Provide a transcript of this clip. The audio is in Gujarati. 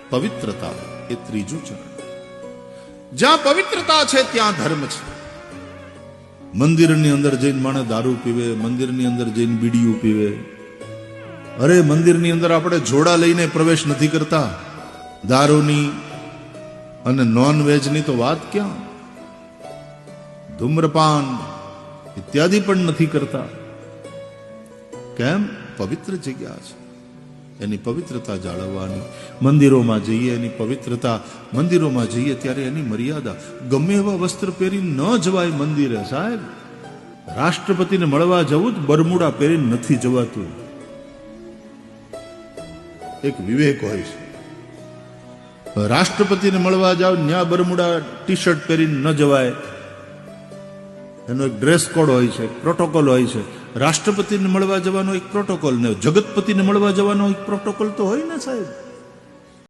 પવિત્રતા એ ત્રીજું ચરણ. જ્યાં પવિત્રતા છે ત્યાં ધર્મ છે. મંદિરની અંદર જઈને માણસ દારૂ પીવે, મંદિરની અંદર જઈને બીડીયું પીવે. અરે મંદિરની અંદર આપણે જોડા લઈને પ્રવેશ નથી કરતા. દારૂની અને નોન વેજની તો વાત ક્યાં, ધૂમ્રપાન ઇત્યાદિ પણ નથી કરતા. કેમ? પવિત્ર જગ્યા છે, એની પવિત્રતા જાળવવાની. મંદિરોમાં જઈએ એની પવિત્રતા, મંદિરોમાં જઈએ ત્યારે એની મર્યાદા. ગમે એવા વસ્ત્ર પહેરી ન જવાય મંદિરે સાહેબ. રાષ્ટ્રપતિને મળવા જવું જ બરમુડા પહેરીને નથી જવાતું. એક વિવેક હોય છે. રાષ્ટ્રપતિને મળવા જાવ ન્યા બરમુડા ટી શર્ટ પહેરીને ન જવાય. એનો એક ડ્રેસ કોડ હોય છે, પ્રોટોકોલ હોય છે. રાષ્ટ્રપતિને મળવા જવાનો એક પ્રોટોકોલ ને જગતપતિને મળવા જવાનો એક પ્રોટોકોલ તો હોય ને સાહેબ.